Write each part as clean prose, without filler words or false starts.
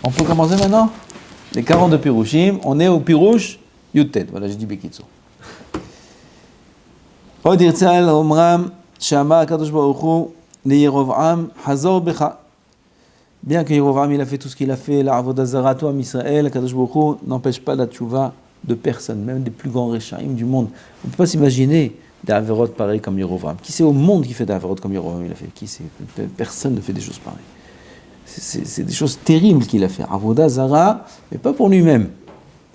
On peut commencer maintenant? Les 42 Pirushim, on est au Pirush Yutet. Voilà, j'ai dit Bekitso. עוד ירצה על אומרם שאמר הקדוש ברוך הוא לירבעם חזור בך. Bien que Yerovam il a fait tout ce qu'il a fait, la Avodah Zara, toi, Israël, Akadosh Baruch Hu n'empêche pas la tchouva de personne, même des plus grands Réchaïm du monde. On ne peut pas s'imaginer des Averot pareils comme Yerovam. Qui c'est au monde qui fait des Averot comme Yerovam il a fait? Qui c'est? Personne ne fait des choses pareilles. C'est des choses terribles qu'il a fait. Avodah Zara, mais pas pour lui-même.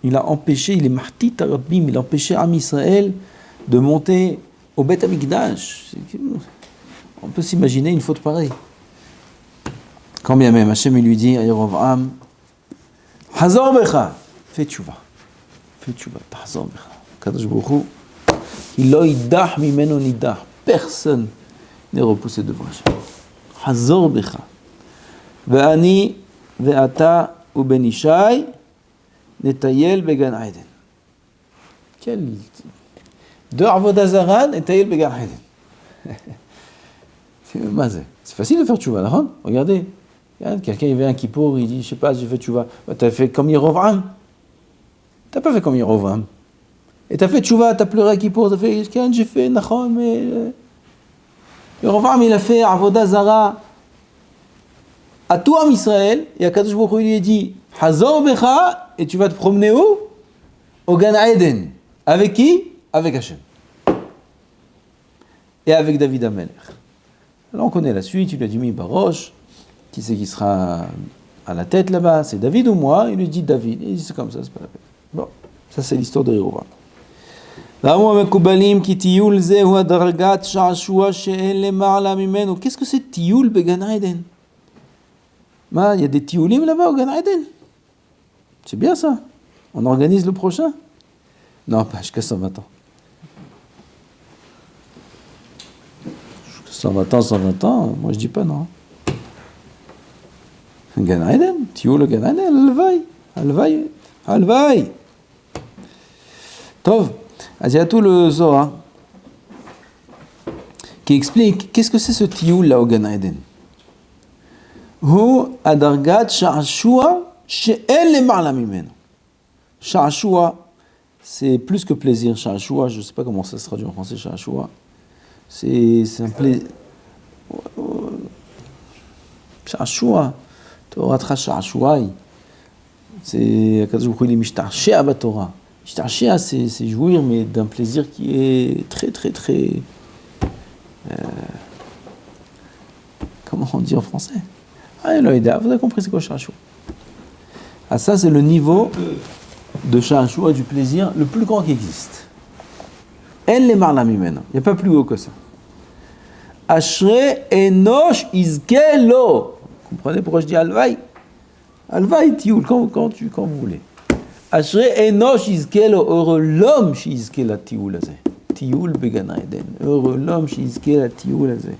Il a empêché, il est Mahti Tarabim, il a empêché Am Israël de monter au Beth Amikdash. On peut s'imaginer une faute pareille. Quand bien même, Hachem lui dit à Yerovam, Hazor Becha, fais tchouva. Fais tchouva, Hazor Becha. Kadosh Baruch Hu, il lo yidah mimeno nidah. Personne n'est repoussé devant Hachem. Hazor Becha. Ve'ani ve'ata uben Ishai netayel began Eden. Quel... De Avodah Zara netayel began Eden. C'est facile de faire tchouva, d'accord? Regardez. Quelqu'un il vient à Kippour, il dit, je sais pas, j'ai fait tchouva. Bah, t'as fait comme Yerovam. T'as pas fait comme Yerovam. Et t'as fait tchouva, t'as pleuré à Kippour, t'as fait, j'ai fait Nachon, mais... Yerovam, il a fait Avodah Zara à tout Am Israël, et à Kadosh Baruch Hu, il lui a dit, Hazor Becha, et tu vas te promener où? Au Gan Eden. Avec qui? Avec Hachem. Et avec David HaMelech. Alors on connaît la suite, il lui a dit, mi Barosh, qui c'est qui sera à la tête là-bas? C'est David ou moi? Il lui dit David. Il dit c'est comme ça, c'est pas la peine. Bon, ça c'est l'histoire de Yerovam. Qu'est-ce que c'est Tioul Began Eden? Il y a des Tioulim là-bas au Gan Eden. C'est bien ça. On organise le prochain? Non, pas jusqu'à 120 ans. 120 ans, moi je dis pas non. Gan Eden, Tioul Gan Eden, Alvaï. Tov, il y a tout le Zohar qui explique qu'est-ce que c'est ce Tioul là au Gan Eden. Hu adargat sha'ashua she'en lema'ala mimeno. Sha'ashua, c'est plus que plaisir. Sha'ashua, je ne sais pas comment ça se traduit en français. Sha'ashua, c'est un plaisir. Sha'ashua. Torah Sha'ashuai, c'est Akadosh Baruch Hu, il est Mishtarshea Batorah. Mishtarshea, c'est jouir, mais d'un plaisir qui est très, très, très... comment on dit en français? Ah, vous avez compris c'est quoi Sha'ashua? Ah, ça, c'est le niveau de Sha'ashua, du plaisir, le plus grand qui existe. Elle les marla mimena. Il n'y a pas plus haut que ça. Ashre enosh izkelo. Vous comprenez pourquoi je dis Alvaï? Alvaï, Tioul, quand vous voulez. Ashre enosh izkelo, heureux l'homme shizke la Tioul azé. Tioul began Eden. Heureux l'homme shizke la Tioul azé.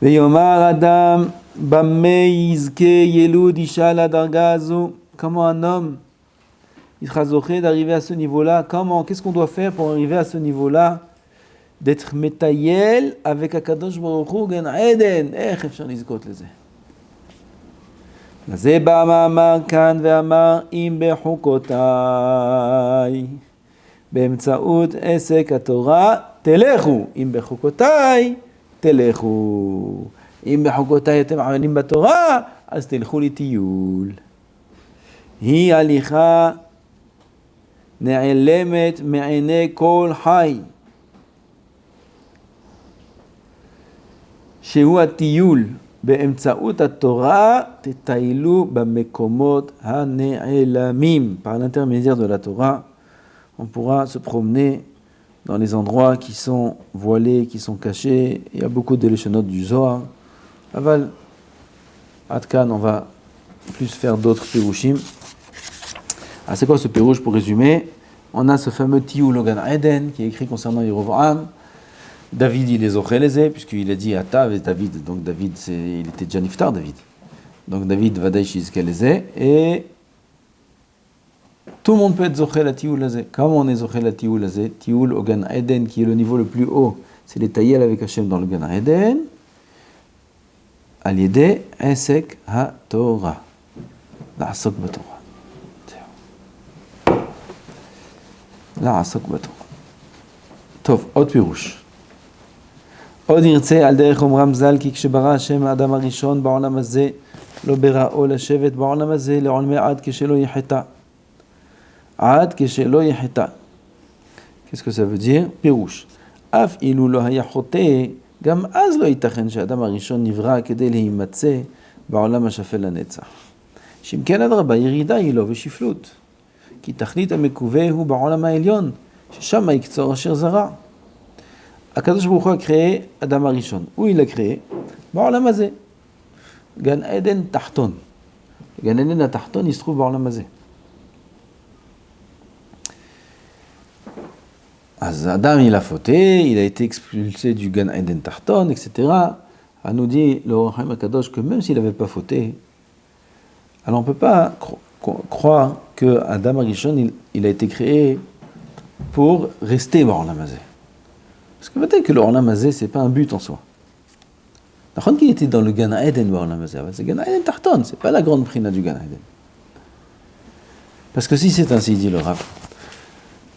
Veyomar Adam, bamme yizke yelud isha la dargazu. Comment un homme, il sera zoché d'arriver à ce niveau-là? Comment? Qu'est-ce qu'on doit faire pour arriver à ce niveau-là? D'être métayel avec Akadosh Baruch Hu Gan Eden. איך אפשר לזכות לזה? לזה בא המאמר כאן ואמר אם בחוקותיי באמצעות עסק התורה תלכו, אם בחוקותיי תלכו, אם בחוקותיי אתם עמלים בתורה אז תלכו לטיול. היא הליכה נעלמת מעיני כל חי. שהוא הטיול באמצעות התורה תטיילו במקומות הנעלמים. Par l'intermédiaire de la Torah, on pourra se promener dans les endroits qui sont voilés, qui sont cachés. Il y a beaucoup de léchonot du Zohar. Aval, Adkan, on va plus faire d'autres pérouchim. Ah, c'est quoi ce pérouche pour résumer? On a ce fameux Tioul au Gan Eden qui est écrit concernant Yerovam. David, il les ochelezé, puisqu'il a dit Ata avec David. Donc David, il était déjà niftar, David. Donc David, Vadaï Shizkelezé. Et tout le monde peut être zochel à Tioul lazé. Comment on est zochel à Tioul lazé? Tioul au Gan Eden, qui est le niveau le plus haut. C'est les taïel avec Hachem dans le Gan Eden. על ידי עסק התורה. לעסוק בתורה. לעסוק בתורה. טוב, עוד פירוש. עוד ירצה על דרך אומרם ז"ל, כי כשברא השם האדם הראשון בעולם הזה, לא בראו לשבת בעולם הזה לעולמי עד כשלא יחטא. עד כשלא יחטא. Qu'est-ce que ça veut dire? פירוש. אף אילו לא היה חוטא, גם אז לא ייתכן שהאדם הראשון נברא כדי להימצא בעולם השפל לנצח. שאם כן אדרבה, ירידה היא לו ושפלות. כי תכלית המקווה הוא בעולם העליון, ששם יקצור אשר זרע. הקדוש ברוך הוא הקריא אדם הראשון. הוא ילקריא בעולם הזה. גן עדן תחתון. גן עדן התחתון יסתחו בעולם הזה. אז Adam il a fauté, il a été expulsé du Gan Eden Tarton, etc. On nous dit le Or HaChaim HaKadosh que même s'il n'avait pas fauté, alors on ne peut pas croire que Adam Arishon il a été créé pour rester dans l'Olam Hazé. Parce que peut-être que le Olam Hazé c'est pas un but en soi. D'accord qu'il était dans le Gan Eden dans l'Olam Hazé, c'est Gan Eden Tarton, c'est pas la grande prina du Gan Eden. Parce que si c'est ainsi dit le Rav,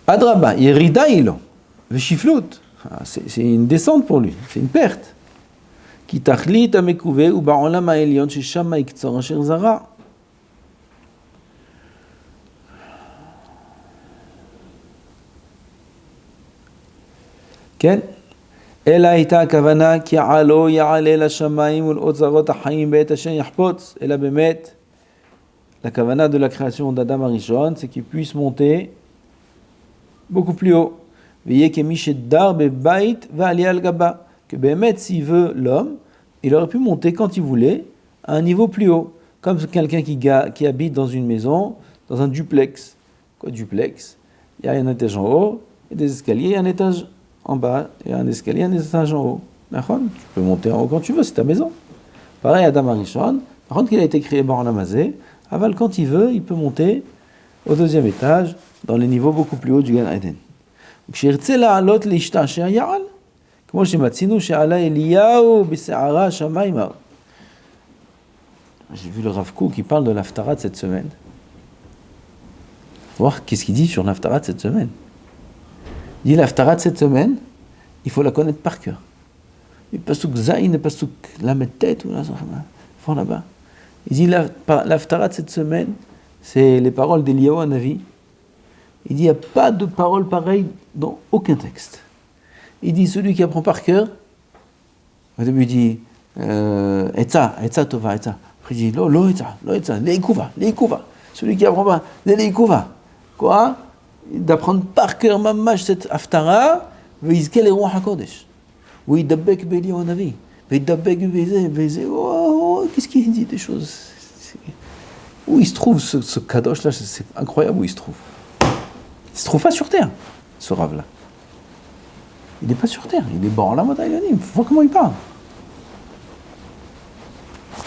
Adraba, Yerida ilo, Veshiflut, c'est une descente pour lui, c'est une perte. Ki tachlit amekouve ou ba'olam ha'elyon shesham ha'iktzor asher zara. כן? אלא הייתה הכוונה כי עלו יעלה לשמיים ולאוצרות החיים בעת אשר יחפוץ, אלא באמת, la kavana de la création d'Adam Arishon, c'est qu'il puisse monter beaucoup plus haut. Veillez que Mishedar bebait va aller al gaba. Que Bémet, s'il veut l'homme, il aurait pu monter quand il voulait à un niveau plus haut. Comme quelqu'un qui habite dans une maison, dans un duplex. Quoi, duplex? Il y a un étage en haut, et des escaliers, et un étage en bas, et un escalier, un étage en haut. D'accord? Tu peux monter en haut quand tu veux, c'est ta maison. Pareil, Adam Arishon, par contre, qu'il a été créé par Lamazé, Aval, quand il veut, il peut monter au deuxième étage, dans les niveaux beaucoup plus hauts du Gan Eden. כשירצה לעלות להשתעשע יעל, כמו שמצינו שעלה אליהו בסערה השמיימה. J'ai vu le Rav Kook qui parle de l'Haftarah de cette semaine. Faut voir qu'est-ce qu'il dit sur l'Haftarah de cette semaine. Il dit l'Haftarah de cette semaine, il faut la connaître par cœur. Le pasuk Zayin, le pasuk Lamed-Tet, ou là, faut là-bas. Il dit l'Haftarah de cette semaine, c'est les paroles d'Eliyahu Hanavi. Il dit il n'y a pas de paroles pareilles dans aucun texte. Il dit celui qui apprend par cœur, au début il dit Etza tova, Etza. Après il dit lo Etza, leikuva. Celui qui apprend pas, leikuva. Quoi? D'apprendre par cœur mamash cette Haftarah, ויזכה לרוח הקודש. הוא ידבק באליהו הנביא. וידבק בזה, qu'est-ce qu'il dit des choses? Où il se trouve ce kadosh là, c'est incroyable où il se trouve. Il ne se trouve pas sur terre, ce Rav là. Il n'est pas sur terre, il est bas en la montagne. Il faut voir comment il parle.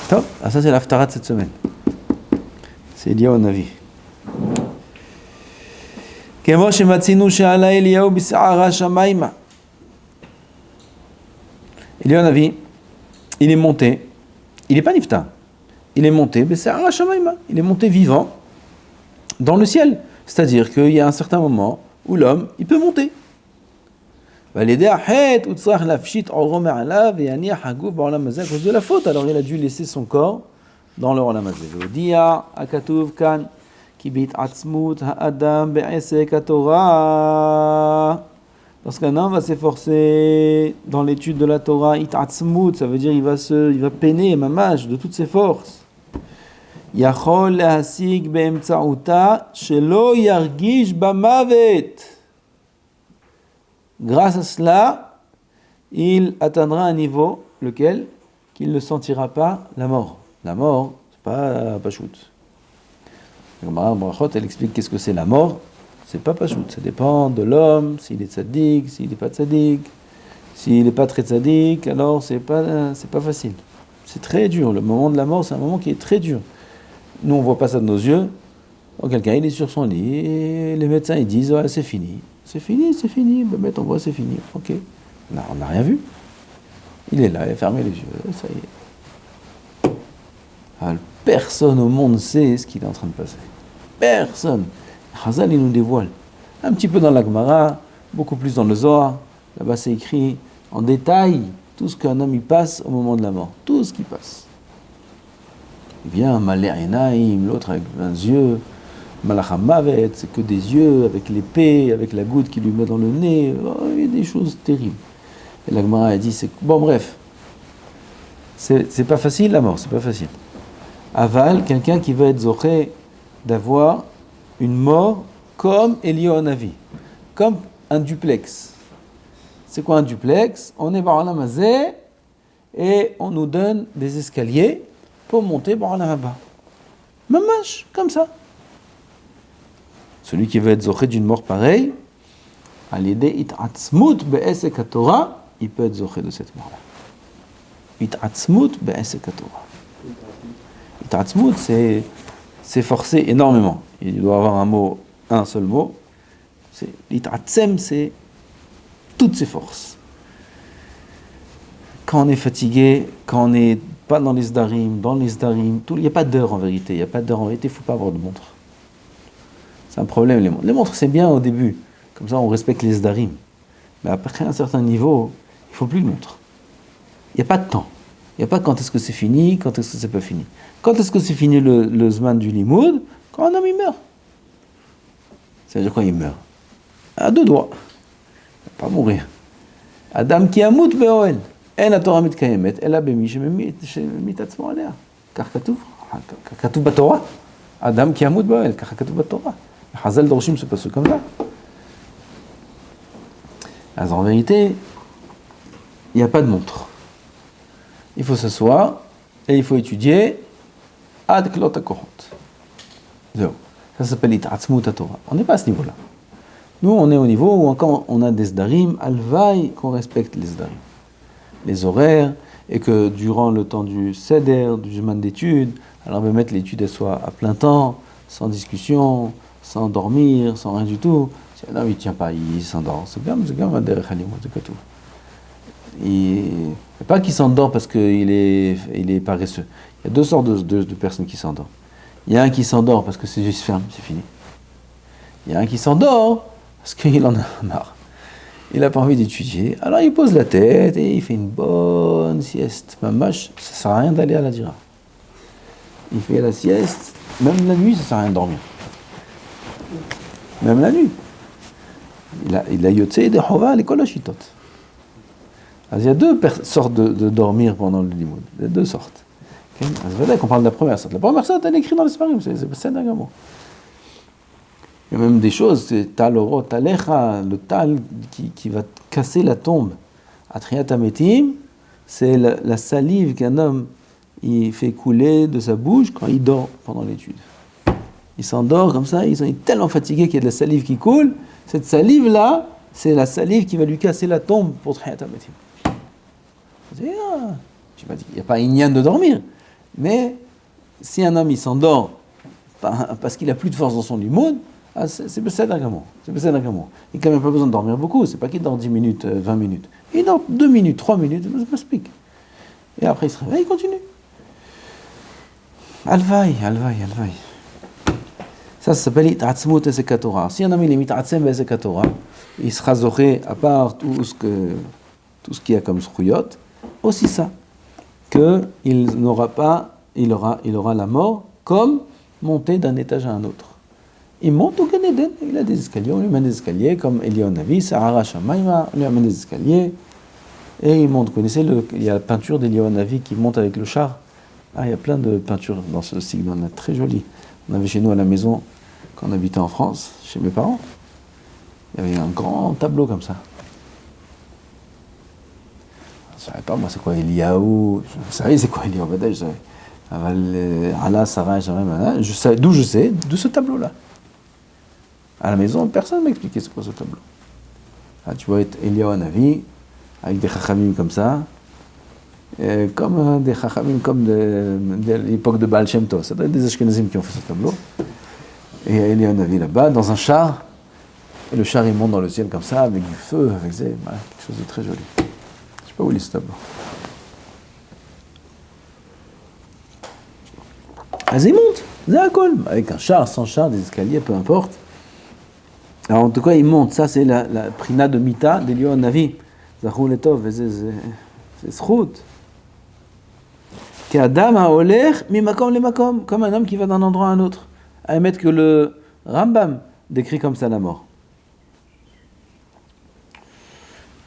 Top, ah, ça c'est l'Haftarah de cette semaine. C'est Eliyahu Hanavi. כמו שמצינו שעלה אליהו בסערה שמיימה. Eliyahu Hanavi, il est monté, il n'est pas nifta, il est monté, בסערה שמיימה. Il est monté vivant dans le ciel. C'est-à-dire qu'il y a un certain moment où l'homme, il peut monter. À cause de la faute, alors il a dû laisser son corps dans le Olam Hazé. Lorsqu'un homme va s'efforcer dans l'étude de la Torah, ça veut dire il va peiner mamash de toutes ses forces. יכול להשיג באמצעותה שלא ירגיש במוות. Grâce à cela, il atteindra un niveau lequel qu'il ne sentira pas la mort. La mort, c'est pas pachout. Gemara Brachot, elle explique qu'est-ce que c'est la mort. C'est pas pachout, ça dépend de l'homme, s'il est tzaddik, s'il n'est pas tzaddik. S'il n'est pas très tzaddik, alors c'est pas facile. C'est très dur. Le moment de la mort, c'est un moment qui est très dur. Nous, on ne voit pas ça de nos yeux. Donc, quelqu'un, il est sur son lit, et les médecins, ils disent, ouais, c'est fini. C'est fini. Ben, on voit, c'est fini. Ok. On n'a rien vu. Il est là, il a fermé les yeux, ça y est. Personne au monde sait ce qu'il est en train de passer. Personne. Chazal, il nous dévoile. Un petit peu dans la Gemara, beaucoup plus dans le Zohar. Là-bas, c'est écrit en détail tout ce qu'un homme y passe au moment de la mort. Tout ce qui passe. Il vient, Malé Enaim, l'autre avec 20 yeux. Malachamavet, c'est que des yeux, avec l'épée, avec la goutte qui lui met dans le nez. Oh, il y a des choses terribles. Et la Gemara a dit, bon, bref. C'est pas facile la mort, c'est pas facile. Aval, quelqu'un qui va être zoché d'avoir une mort comme Eliyahu Hanavi, comme un duplex. C'est quoi un duplex? On est Ba'olam Hazeh et on nous donne des escaliers pour monter Ba'olam Haba. Mamash, comme ça. Celui qui va être zoché d'une mort pareille, à l'idée it'atzmut be'esek haTorah, il peut être zoché de cette mort-là. It'atzmut be'esek haTorah. It'atzmut, c'est forcer énormément. Il doit avoir un seul mot. L'it'atzem, c'est toutes ses forces. Quand on est fatigué, quand on n'est pas dans les sdarim, il n'y a pas d'heure en vérité. Il n'y a pas d'heure en vérité, il ne faut pas avoir de montre. C'est un problème, les montres. Les montres, c'est bien au début. Comme ça, on respecte les sdarim. Mais après un certain niveau, il ne faut plus de montre. Il n'y a pas de temps. Il n'y a pas quand est-ce que c'est fini, quand est-ce que c'est pas fini. Quand est-ce que c'est fini le zman du limoud? Quand un homme, il meurt. C'est-à-dire quoi, il meurt? À deux doigts. Il ne va pas mourir. Adam qui amout be'oel. En haTorah mitkayemet, ela bemi shemit atzmo alea. Kach katuv baTorah. Adam qui amout be'oel, kach katuv baTorah. Chazal dorshim se passe comme ça. Alors en vérité, il n'y a pas de montre. Il faut s'asseoir et il faut étudier ad klot hakohot. Ça s'appelle it'atzmut haTorah. On n'est pas à ce niveau-là. Nous, on est au niveau où encore on a des sdarim, alvaï, qu'on respecte les sdarim, les horaires, et que durant le temps du seder, du zman d'études, alors on va mettre l'étude soit à plein temps, sans discussion, sans dormir, sans rien du tout. Non, il ne tient pas, il s'endort. C'est comme un derech halimut, c'est tout. Il n'y a pas qu'il s'endort parce qu'il est paresseux. Il y a deux sortes de personnes qui s'endorment. Il y a un qui s'endort parce que ses yeux se ferment, c'est fini. Il y a un qui s'endort parce qu'il en a marre. Il n'a pas envie d'étudier. Alors il pose la tête et il fait une bonne sieste. Mamash, ça ne sert à rien d'aller à la dira. Il fait la sieste, même la nuit, ça ne sert à rien de dormir. Même la nuit. Il a yotse de chova à l'école shitot. Il y a deux sortes de dormir pendant le limoud. Il y a deux sortes. Okay? C'est vrai qu'on parle de la première sorte. La première sorte, elle est écrite dans les Sfarim, c'est un mot. Il y a même des choses, c'est taloro, talecha, le tal qui va casser la tombe. Atriat ametim, c'est la salive qu'un homme il fait couler de sa bouche quand il dort pendant l'étude. Il s'endort comme ça, il est tellement fatigué qu'il y a de la salive qui coule. Cette salive-là, c'est la salive qui va lui casser la tombe pour Atriat ametim. Je n'ai pas dit qu'il n'y a pas ignan de dormir, mais si un homme il s'endort parce qu'il n'a plus de force dans son limoud, c'est Besséder Gamour. Il n'a quand même pas besoin de dormir beaucoup. C'est pas qu'il dort 10 minutes, 20 minutes. Il dort 2 minutes, 3 minutes, c'est pas speak. Et après il se réveille, il continue. Alvaï. Ça s'appelle It'atzmut Esek haTorah. Si un homme il est Mit'atzem Esek haTorah, il sera zoché, à part tout ce qu'il y a comme zchuyot, aussi ça, qu'il aura la mort comme monter d'un étage à un autre. Il monte au Gan Eden, il a des escaliers, on lui met des escaliers, comme Eliyahu Hanavi, Sahara Shamaima, on lui amène des escaliers, et il monte. Vous connaissez, il y a la peinture d'Eliyahu Hanavi qui monte avec le char. Il y a plein de peintures dans ce style, on a très joli. On avait chez nous à la maison, quand on habitait en France, chez mes parents, il y avait un grand tableau comme ça. Je ne savais pas, moi, c'est quoi Eliyahu, je savais c'est quoi Eliyahu Hanavi, je savais. Allah, Sarah, je sais, d'où de ce tableau-là. À la maison, personne ne m'a expliqué c'est quoi ce tableau. Tu vois Eliyahu Hanavi, avec des chachamim comme ça, comme des chachamim comme de l'époque de Baal Shem Tov. Ça doit être des Ashkenazim qui ont fait ce tableau. Et Eliyahu Hanavi là-bas, dans un char, et le char il monte dans le ciel comme ça, avec du feu, avec quelque chose de très joli. Je ne sais pas où il est ce tableau. אז il monte, זה הכל, avec un char, sans char, des escaliers, peu importe. Alors en tout cas, il monte, ça c'est la prina de Mita, d'Eliyahu Navi. זכו לטוב, וזה זכות. כאדם ההולך ממקום למקום, comme un homme qui va d'un endroit à un autre. À émettre que le Rambam décrit comme ça la mort.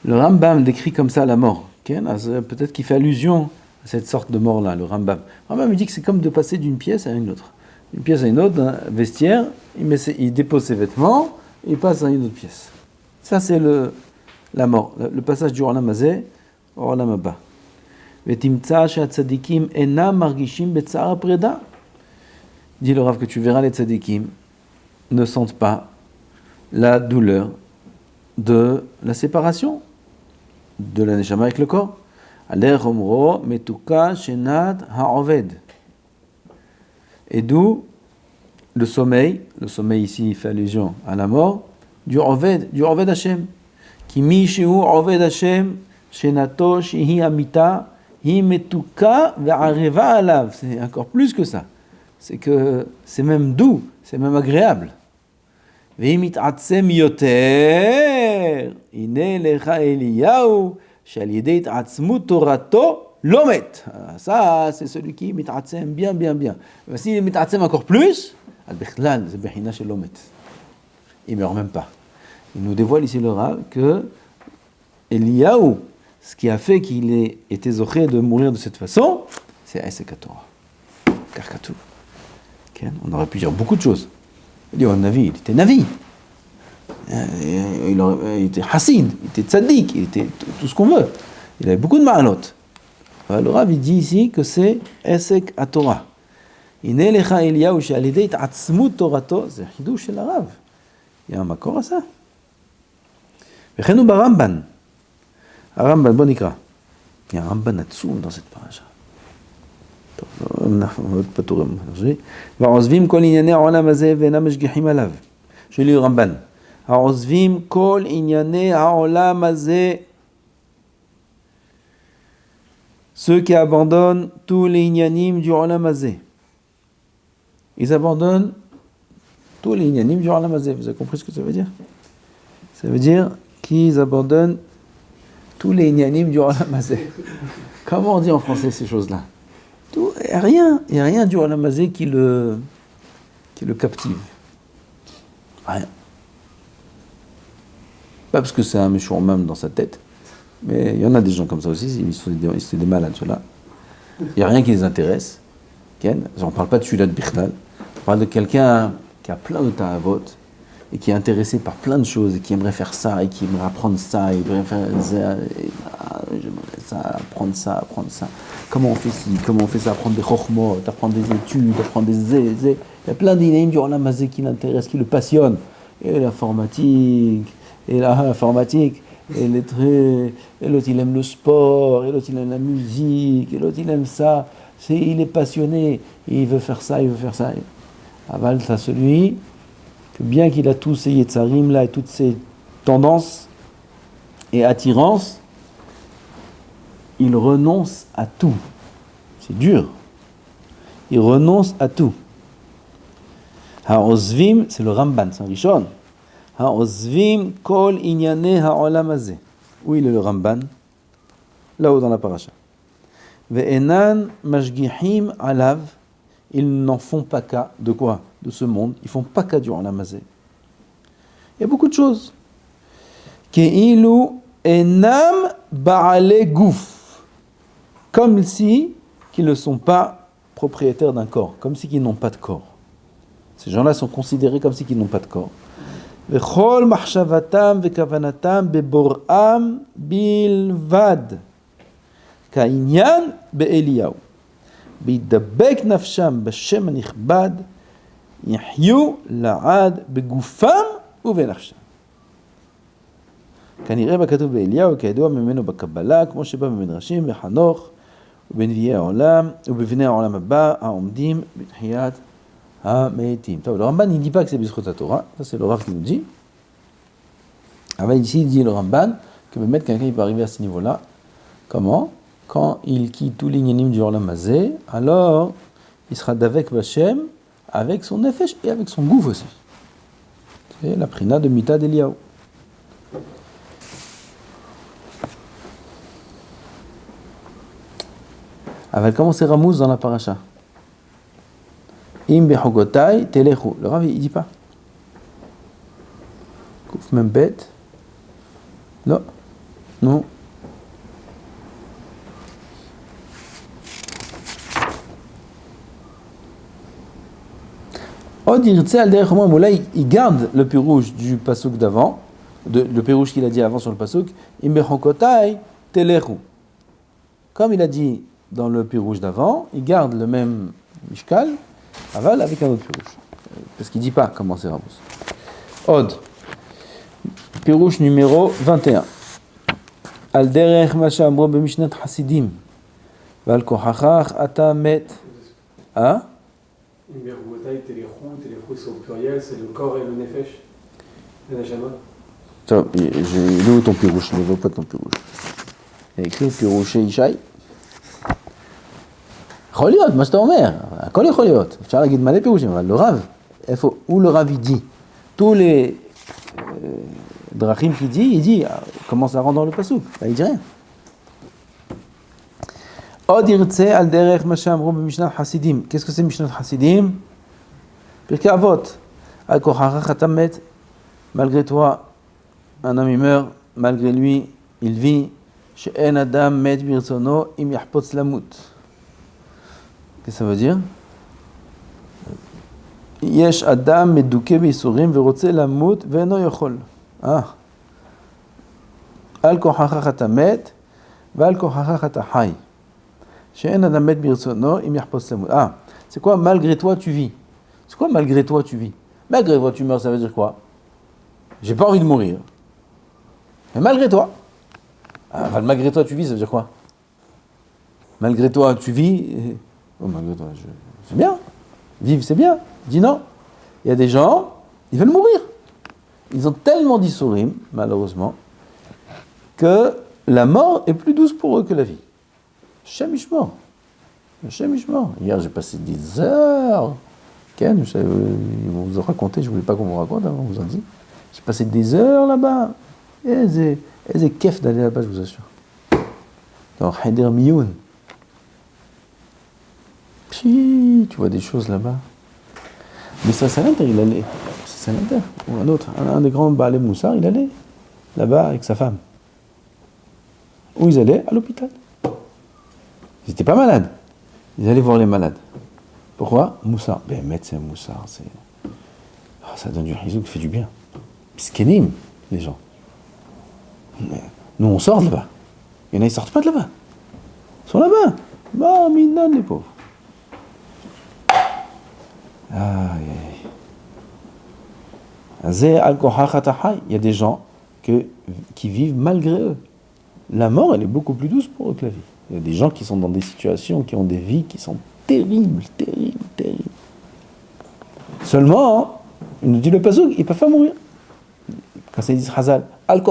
Le Rambam décrit comme ça la mort. Peut-être qu'il fait allusion à cette sorte de mort-là, le Rambam. Le Rambam dit que c'est comme de passer d'une pièce à une autre. Une pièce à une autre, un vestiaire, il dépose ses vêtements, et il passe à une autre pièce. Ça c'est la mort, le passage du Olam Hazeh au Olam Haba. Vetimtsa she'atzadikim enam margishim betzar apreda. Dit le Rav que tu verras les tzadikim ne sentent pas la douleur de la séparation de la neshama avec le corps. Aler omro metuka shenat ha'oved. Et d'où le sommeil ici fait allusion à la mort du Oved Hashem. Ki mi shehu Oved Hashem shenato shehi amita hi metuka ve'areva alav. C'est encore plus que ça. C'est que c'est même doux, c'est même agréable. Ve'hi mit'atzem yoter hine lecha Eliyahu she'al yedei it'atzmut torato lomet. Ça, c'est celui qui mit'atzem bien. S'il mit'atzem encore plus, al-bichlal, c'est bechina shel lomet. Il meurt même pas. Il nous dévoile ici le Rav que Eliyahu, ce qui a fait qu'il ait été zoché de mourir de cette façon, c'est Esek HaTorah. Karkatou. On aurait pu dire beaucoup de choses. Il était Navi. Il était Hassid, il était Tzaddik, il était tout ce qu'on veut. Il avait beaucoup de ma'alot. Le Rav il dit ici que c'est Esek HaTorah. Hine lecha Eliyahu she'al yedei it'atzmut torato, c'est חידוש של הרב. Il y a un makor à ça. וכן הוא ברמב"ן. הרמב"ן, בוא נקרא. Il y a un רמב"ן עצום dans cette paracha. טוב, אנחנו מאוד פטורים. ועוזבים כל ענייני העולם הזה ואינם משגיחים עליו. שלי רמב"ן. העוזבים כל ענייני העולם הזה. Ceux qui abandonnent tous les inyanim du Olam Hazeh. Ils abandonnent tous les inyanim du Olam Hazeh. Vous avez compris ce que ça veut dire? Ça veut dire qu'ils abandonnent tous les inyanim du Olam Hazeh. Comment on dit en français ces choses-là? Il n'y a rien du Olam Hazeh qui le captive. Rien. Pas parce que c'est un méchant même dans sa tête. Mais il y en a des gens comme ça aussi, ils sont des malades, ceux-là. Il n'y a rien qui les intéresse. On ne parle pas de celui-là de Bichlal. On parle de quelqu'un qui a plein de ta'avot et qui est intéressé par plein de choses et qui aimerait faire ça et qui aimerait apprendre ça, et aimerait faire ça, j'aimerais ça, apprendre ça. Comment on fait ci, comment on fait ça, apprendre des chokhmot, apprendre des études, apprendre des zé. Il y a plein d'inaïm du Olam Hazeh qui l'intéressent, qui le passionnent. Et l'informatique, et les traits, et l'autre il aime le sport, et l'autre il aime la musique, et l'autre il aime ça. Il est passionné, et il veut faire ça. Aval, c'est celui que bien qu'il a tous ces yetzarim là et toutes ces tendances et attirances, il renonce à tout. C'est dur. Il renonce à tout. Ha'ozvim, c'est le Ramban, c'est un Rishon. Ha'ozvim kol inyane ha'olam hazeh. Où il est le Ramban? Là-haut dans la paracha. Ve'enan mashgihim alav. Ils n'en font pas cas de quoi? De ce monde. Ils font pas cas du Olam Hazeh. Il y a beaucoup de choses. Ke'ilu enam ba'ale gouf. Comme si qu'ils ne sont pas propriétaires d'un corps. Comme si qu'ils n'ont pas de corps. Ces gens-là sont considérés comme si qu'ils n'ont pas de corps. Vechol machshavatam vekavanatam bebor'am bilvad. Ka'inyan be'Eliyahu. Bidabek nafsham b'shem anichbad. Yahyu la'ad begufam uvenachsham. כנראה בכתוב באליהו, כידוע ממנו בקבלה, כמו שבא במדרשים, בחנוך, ובנביאי העולם, ובבני העולם הבא, העומדים בתחיית המתים. טוב, le Ramban, il ne dit pas que c'est Bizchut HaTorah, ça c'est le Rav qui nous dit. Alors ici, il dit le Ramban, que même quelqu'un il peut arriver à ce niveau-là. Comment? Quand il quitte tous les inyanim du Olam Hazeh, alors il sera d'avec Bachem, avec son nefesh et avec son gouffre aussi. C'est la prina de Mita d'Eliaou. Avec comment c'est Ramouz dans la paracha? Im bechogotai telechu. Le Rav il dit pas. Kouf même bête. Non. Non. Il garde le pirouge du pasuk d'avant, le pirouge qu'il a dit avant sur le pasuk. Im bechogotai telechu. Comme il a dit dans le pirouge d'avant, il garde le même mishkal, aval avec un autre pirouge. Parce qu'il ne dit pas comment c'est Ramouz. Od. Pirouge numéro 21. Al derech ma she'amru b'mishnat Hasidim. Val kochachach ata met. Hein? Téléchou c'est au pluriel, c'est le corps et le nefesh. Le neshama. J'ai lu ton pirouge, je ne vois pas ton pirouge. Il y a écrit pirouge chez Ishaï. יכול להיות, מה שאתה אומר, הכל יכול להיות. אפשר להגיד מלא פירושים, אבל לא רב. איפה, הוא לא רב ידי. tous les drachim qu'il dit, comment ça rentre dans le pasuk. Là, il dit rien. Od yirtse al derech ma she'amru b'mishnat Hasidim. Qu'est-ce que c'est Mishnat Hasidim? Pirkei Avot. Al kochachach atam met. Malgré toi, un homme il meurt, malgré lui, il vit. She'en adam met birtzono im yahpotz lamut. Qu'est-ce que ça veut dire? Yesh adam medouke b'isurim ve'rotze lamut ve'eno yochol. Ah. Al kochachach atam met ve'al kochachach ata hay. She'en adam met birtzono im yahpotz lamut. Ah, c'est quoi malgré toi tu vis? C'est quoi malgré toi tu vis? Malgré toi tu meurs, ça veut dire quoi? J'ai pas envie de mourir. Mais malgré toi. Ah, malgré toi tu vis, ça veut dire quoi? Malgré toi tu vis. Oh, malgré toi, c'est bien. Vivre, c'est bien. Dis non. Il y a des gens, ils veulent mourir. Ils ont tellement d'issourim, malheureusement, que la mort est plus douce pour eux que la vie. Hashem Yishmor. Hashem Yishmor. Hier, j'ai passé des heures. Ken, ils vont vous raconter, je ne voulais pas qu'on vous raconte, on vous en dit. J'ai passé des heures là-bas. Et kef d'aller là-bas, je vous assure. Dans Heder Miyun. Puis, tu vois des choses là-bas. Mais ça, c'est l'intérieur, il allait. C'est l'intérieur. Ou un autre, un des grands Baalei Moussar, il allait là-bas avec sa femme. Où ils allaient? À l'hôpital. Ils n'étaient pas malades. Ils allaient voir les malades. Pourquoi? Moussar. Ben, médecin Moussar, c'est. Oh, ça donne du hizouk qui fait du bien. Piskenim, les gens. Mais nous, on sort de là-bas. Il y en a, ils sortent pas de là-bas. Ils sont là-bas. Bah, minan, les pauvres. Il y a des gens qui vivent malgré eux. La mort, elle est beaucoup plus douce pour eux que la vie. Il y a des gens qui sont dans des situations, qui ont des vies qui sont terribles. Seulement, il nous dit le pasuk, ils ne peuvent pas mourir. Quand ça dit Hazal, il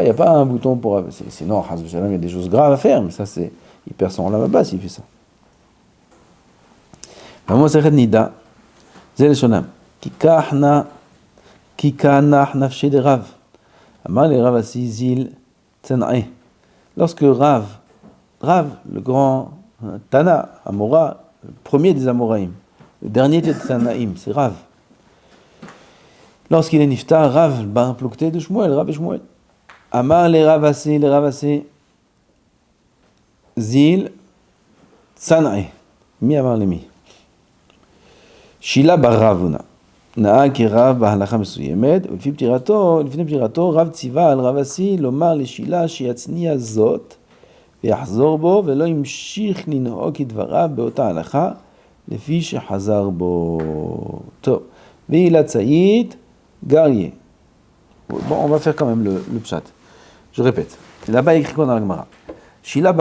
n'y a pas un bouton pour. Sinon, il y a des choses graves à faire, mais ça, c'est. Il perd son lame à bas s'il fait ça. Vraiment, c'est Nida. C'est le shonam. Kikanah nafshi de Rav. Amar le Rav Asizil Tzanae. Lorsque Rav, le grand Tana, Amora, le premier des Amoraïm, le dernier des Tzanaïm, c'est Rav. Lorsqu'il est niftar, Rav, le bar plukté de Shmuel, Rav et Shmuel. Amar le Rav Asé, Zil Tzanae. Mi amar le mi. Shila bar Ravuna. נהג כרב בהלכה מסוימת, ולפני פטירתו רב ציווה על רב אסי לומר לשילה שיצניע זאת ויחזור בו ולא ימשיך לנהוג כדבריו באותה הלכה לפי שחזר בו. טוב, והילה צאית גריה. Bon, on va faire quand même le pshat. Je répète. Là-bas, il écrit quoi dans la Gemara? Shila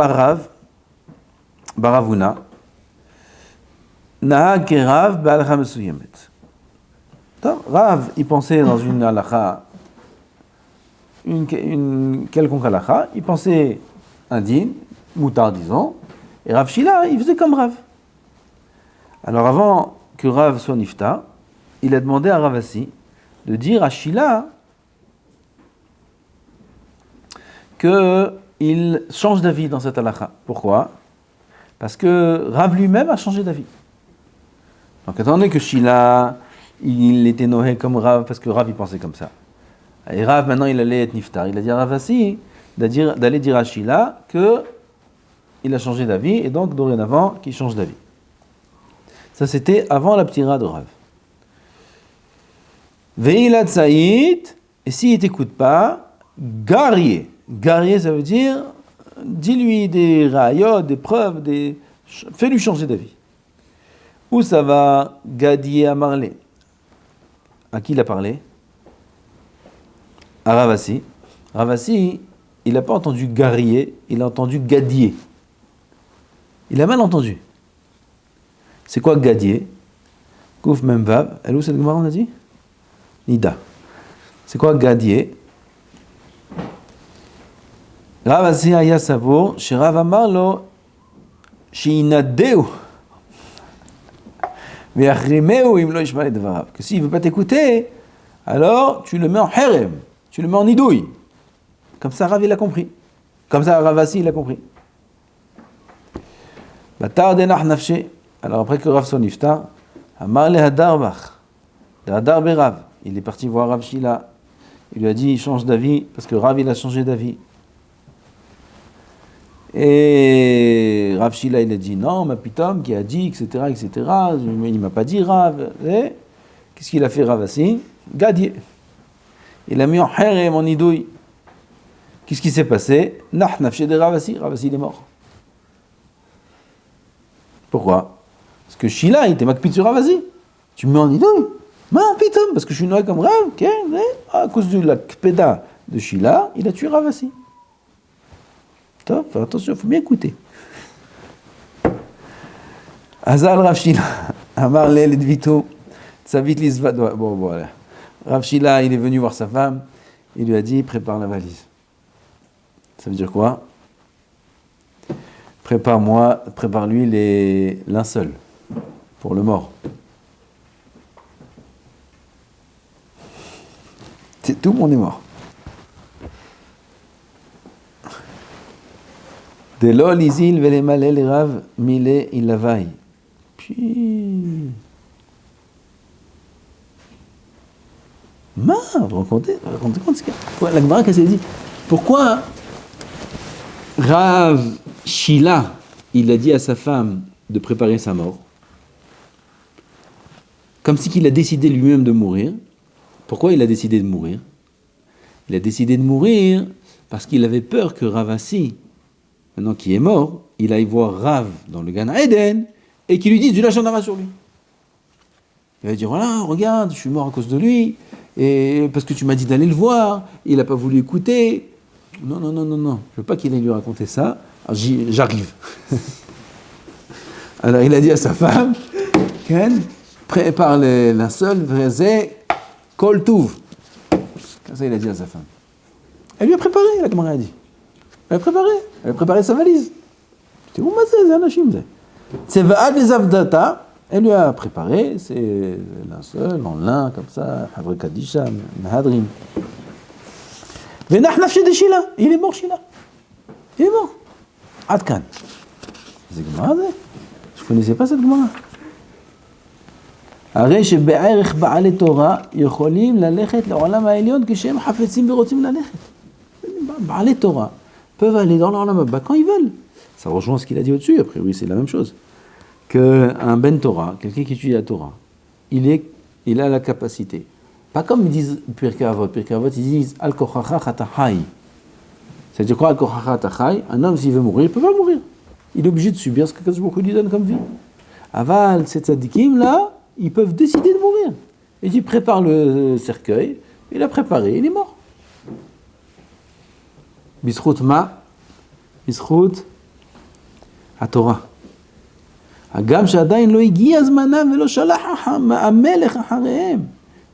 baravuna nahag kerav בהלכה מסוימת. Rav, il pensait dans une halakha, une quelconque halakha, il pensait un din, moutard disons, Et Rav Shila, il faisait comme Rav. Alors avant que Rav soit niftar, il a demandé à Ravasi de dire à Shila qu'il change d'avis dans cette halakha. Pourquoi ? Parce que Rav lui-même a changé d'avis. Donc étant donné que Shila, il était noé comme Rav, parce que Rav il pensait comme ça. Et Rav maintenant il allait être niftar. Il a dit à Ravasi d'aller dire à Shila qu'il a changé d'avis, et donc dorénavant qu'il change d'avis. Ça c'était avant la ptira de Rav. Ve'ilad Saïd, et s'il ne t'écoute pas, Garier. Garier, ça veut dire, dis-lui des rayot, des preuves, fais-lui changer d'avis. Où ça va Gadier à Marley? À qui il a parlé? À Ravasi. Ravasi, il n'a pas entendu Garier, il a entendu Gadier. Il a mal entendu. C'est quoi Gadier? Kouf Memvav. Elle où cette Gemara on a dit? Nida. C'est quoi Gadier? Rav Asi aya savour, chez Rav Amar lo, she'inadeu, ve'achrimeu im lo yishma ledvarav. Que s'il ne veut pas t'écouter, alors tu le mets en herem, tu le mets en idouille. Comme ça Rav il a compris. Comme ça Rav Asi il a compris. Batar denach nafshe. Alors après que Rav son niftar, Amar le hadarbach, de hadar berav. Il est parti voir Rav Shila. Il lui a dit, il change d'avis, parce que Rav, il a changé d'avis. Et Rav Shila, il a dit, non, ma pitom, qui a dit, etc., etc. Mais il ne m'a pas dit Rav. Et qu'est-ce qu'il a fait, Rav Asi? Gadier. Il a mis en herem, en idouille. Qu'est-ce qui s'est passé? Nah, nafshe de Rav Asi. Rav Asi, il est mort. Pourquoi? Parce que Shila, il était makpid sur Rav Asi. Tu me mets en idouille. Parce que je suis noé comme Rav, à cause de la kpeda de Shila, il a tué Ravasi. Top, attention, il faut bien écouter. Azal Rav Shila, Amar le Ledvito, Tsavit Lizvad. Bon, voilà. Rav Shila, il est venu voir sa femme, il lui a dit, prépare la valise. Ça veut dire quoi? Prépare-lui les linceuls pour le mort. Tout le monde est mort. De l'ol isil vele malel rav mile ilavai. Puis. Vous racontez compte ce qu'il y a. La Gemara, qu'est-ce qu'elle dit? Pourquoi Rav Shila, il a dit à sa femme de préparer sa mort, comme si qu'il a décidé lui-même de mourir. Pourquoi il a décidé de mourir? Il a décidé de mourir parce qu'il avait peur que Ravasi, maintenant qui est mort, il aille voir Rav dans le Gan Eden et qu'il lui dise du Lachon Hara sur lui. Il va dire, voilà, regarde, je suis mort à cause de lui, et parce que tu m'as dit d'aller le voir, il n'a pas voulu écouter. Non, je ne veux pas qu'il aille lui raconter ça. Alors, j'arrive. Alors il a dit à sa femme, Ken, prépare les linceuls, vrezé, Kol Touv. Comme ça, il a dit à sa femme. Elle lui a préparé, la Gemara a dit. Elle a préparé sa valise. Je dis, où c'est Anachim? C'est Va'ad les Avdata. Elle lui a préparé ses linceuls en lin, comme ça, Havre Kadisha, Mahadrim. Venach Nafshe de Shila. Il est mort, Shila. Il est mort. Adkan. C'est Gemara, je ne connaissais pas cette Gemara. הרי שבערך בעלי תורה יכולים ללכת לעולם העליון כשהם חפצים ורוצים ללכת. בעלי תורה peuvent aller dans l'olam הבא quand ils veulent. Ça rejoint ce qu'il a dit au-dessus, a priori c'est la même chose. Qu'un ben Torah, quelqu'un qui étudie la Torah, il a la capacité. Pas comme ils disent Pirkei Avot. Pirkei Avot, ils disent Al kochacha chatachai. C'est-à-dire quoi Al kochacha chatachai? Un homme s'il veut mourir, il peut pas mourir. Il est obligé de subir ce que Kadosh Baruch Hu lui donne comme vie. Aval, ces tzadikim là, ils peuvent décider de mourir. Il dit, prépare le cercueil. Il a préparé, il est mort. Bisrout ma, bisrout à Torah. Agam shadain lo igi azmanam velo shalach hamelech acharehem.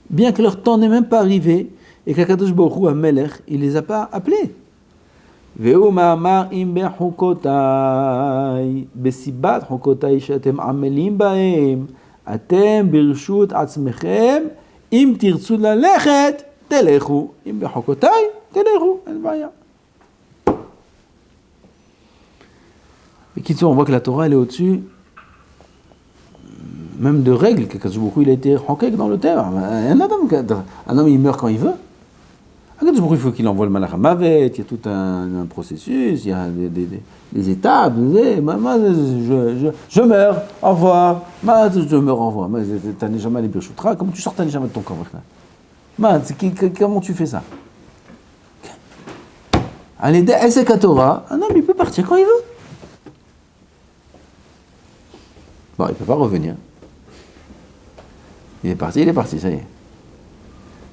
Bien que leur temps n'est même pas arrivé et qu'Akadosh Baruch Hu, Hamelech, il les a pas appelés. והוא מאמר אם בחוקותיי, בסיבת חוקותיי שאתם עמלים בהם, אתם ברשות עצמכם, אם תרצו ללכת, תלכו. אם בחוקותיי, תלכו, אין בעיה. בקיצור, on voit que la Torah elle est au-dessus même de règles, que Kadosh Baruch Hu, il a été chokek dans le terme. Un homme il meurt quand il veut. Kadosh Baruch Hu, il faut qu'il envoie le malach hamavet, il y a tout un processus, il y a des étapes. Je meurs, au revoir. Je meurs, au revoir. T'as jamais les birchutra, comment tu sors ta neshama de ton corps? Comment tu fais ça? Allez, c'est Torah, un homme il peut partir quand il veut. Bon, il ne peut pas revenir. Il est parti, ça y est.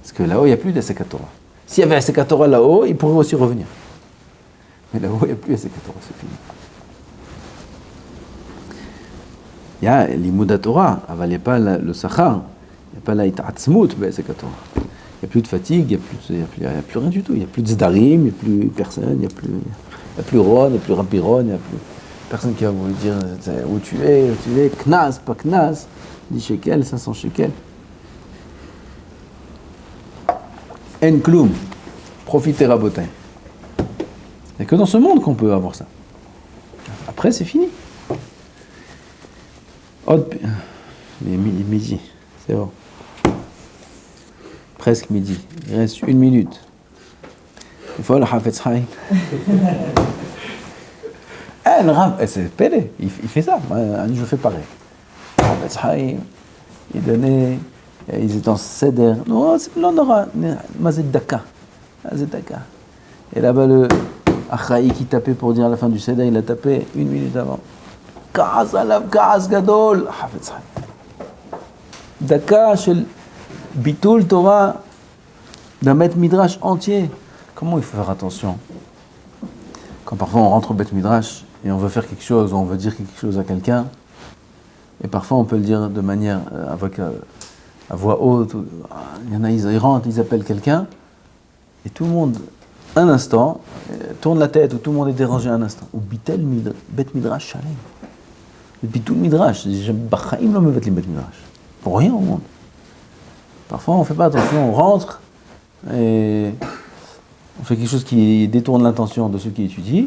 Parce que là-haut, il n'y a plus d'Aseka Torah. S'il y avait Aseka Torah là-haut, il pourrait aussi revenir. Mais là-haut, il n'y a plus Aseka Torah, c'est fini. Il y a l'Imouda Torah, il n'y a pas le Sachar, il n'y a pas la It'atzmut, Aseka Torah. Il n'y a plus de fatigue, il n'y a plus rien du tout. Il n'y a plus de Zdarim, il n'y a plus personne, il n'y a plus Ron, il n'y a plus Rapiron, il n'y a plus personne qui va vous dire où tu es, Knas, pas Knas, 10 shekels, 500 shekels. En kloum, profitez rabotin. Il n'y a que dans ce monde qu'on peut avoir ça. Après, c'est fini. Il est midi, c'est bon. Presque midi. Il reste 1 minute. Il faut le Hafetz Chaim. Le Rav, c'est Pélé, il fait ça. Je fais pareil. Le Hafetz Chaim, il donnait, ils étaient en Seder. Non, c'est l'honneur. Mazet Daka. Et là-bas, le Achaï qui tapait pour dire à la fin du Seder, il a tapé 1 minute avant. Ka'as alav, ka'as gadol. Hafetz Chaim. Daka, shel Bitul Torah, d'un Beth Midrash entier. Comment il faut faire attention? Quand parfois on rentre au Beth Midrash et on veut faire quelque chose, ou on veut dire quelque chose à quelqu'un, et parfois on peut le dire de manière avec à voix haute. Il y en a, ils rentrent, ils appellent quelqu'un, et tout le monde, un instant, tourne la tête, ou tout le monde est dérangé un instant. Ou Bitel Beth Midrash Shalem. Depuis tout le Midrash, Bachaim lo mevet li Beth Midrash. Pour rien au monde. Parfois on ne fait pas attention, on rentre, et on fait quelque chose qui détourne l'intention de ceux qui étudient,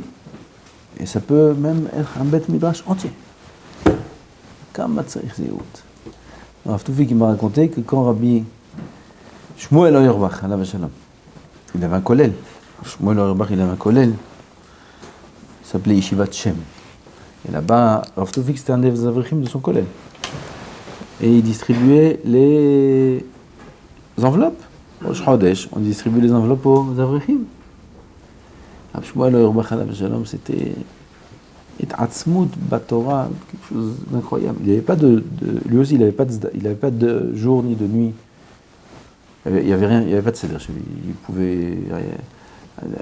et ça peut même être un Beth Midrash entier. Comme Matzarich Zéhout. Rav Toufi qui m'a raconté que quand Rabbi Shmuel Auerbach, il avait un kollel. Shmuel Auerbach, il avait un kollel. Il s'appelait Yeshivat Shem. Et là-bas, Rav Toufi, c'était un des avrichim de son kollel. Et il distribuait les enveloppes. Rosh Chodesh, on distribue les enveloppes aux avrichim. Rav Shmuel Auerbach, c'était It'atzmut Batorah, quelque chose d'incroyable. Il avait pas lui aussi, il n'avait pas de jour ni de nuit. Il n'y avait rien, il n'y avait pas de seder chez lui. Il pouvait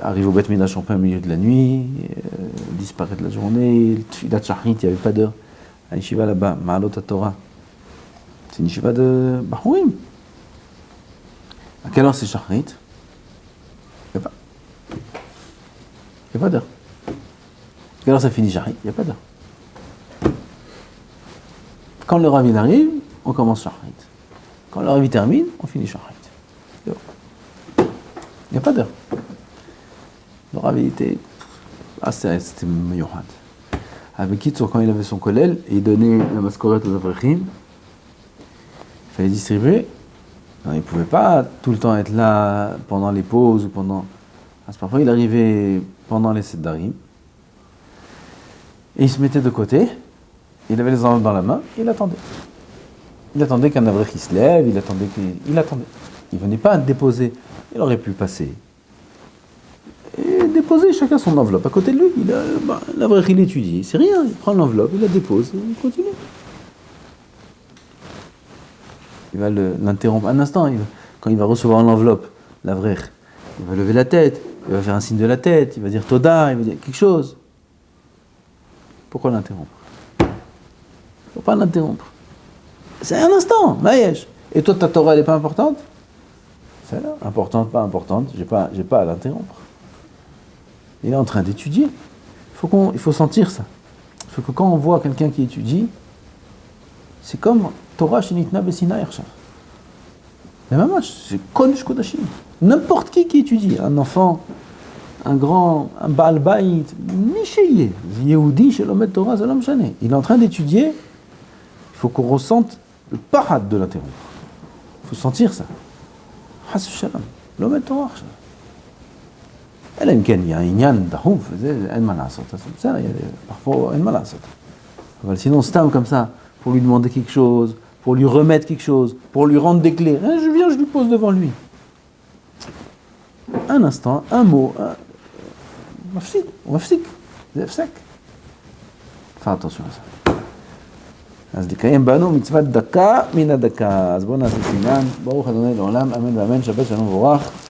arriver au Beth Midrash en plein milieu de la nuit, disparaître la journée. Tfilat Shachrit, il n'y avait pas d'heure. À Yeshiva là-bas, Ma'alot HaTorah, c'est une Yeshiva de Bahurim. À quelle heure c'est Shachrit? Il n'y a pas d'heure. À quelle heure ça finit Shachrit? Il n'y a pas d'heure. Quand le Rav il arrive, on commence Shachrit. Quand le Rav il termine, on finit Shachrit. Il n'y a pas d'heure. Le Rav il était... c'était Yohad. Avec Kitsour, quand il avait son kollel, et il donnait la mascorette aux avrichim, il fallait distribuer. Non, il ne pouvait pas tout le temps être là pendant les pauses ou pendant... Parce que parfois il arrivait pendant les Seddarim, et il se mettait de côté, il avait les enveloppes dans la main, et il attendait. Il attendait qu'un avrich se lève, il attendait. Il ne venait pas déposer. Il aurait pu passer et déposer chacun son enveloppe. À côté de lui, l'avrich il étudie, c'est rien, il prend l'enveloppe, il la dépose, et il continue. Il va l'interrompre un instant, quand il va recevoir l'enveloppe, l'avrich, il va lever la tête, il va faire un signe de la tête, il va dire Toda, il va dire quelque chose. Pourquoi l'interrompre? Il ne faut pas l'interrompre. C'est un instant, Maïesh. Et toi, ta Torah, elle n'est pas importante? C'est là, importante, pas importante, j'ai pas à l'interrompre. Il est en train d'étudier. Il faut sentir ça. Il faut que quand on voit quelqu'un qui étudie, c'est comme Torah Shinitna Besina Ershav. Mais maman, c'est Kodesh Kodashim. N'importe qui étudie, un enfant, un grand, un Baal Bayit, Nisheye, Yehudi, Shelomet Torah, Zalam Shane. Il est en train d'étudier, il faut qu'on ressente le parad de l'interrompre. Il faut sentir ça. Has Shalom, Lomet Torah. אלא אם כן, il y a un inyan דחוף, וזה אין מה לעשות. בסדר, parfois אין מה לעשות. אבל sinon, stam comme ça, pour lui demander quelque chose, pour lui remettre quelque chose, pour lui rendre des clés. Je viens, je lui pose devant lui. Un instant, un mot, on va physique, זה הפסק. Faire attention à ça. אז לקיים בנו מצוות דקה מן הדקה. אז בואו נעשה סימן. ברוך ה' לעולם, אמן ואמן, שבת שלום וברך.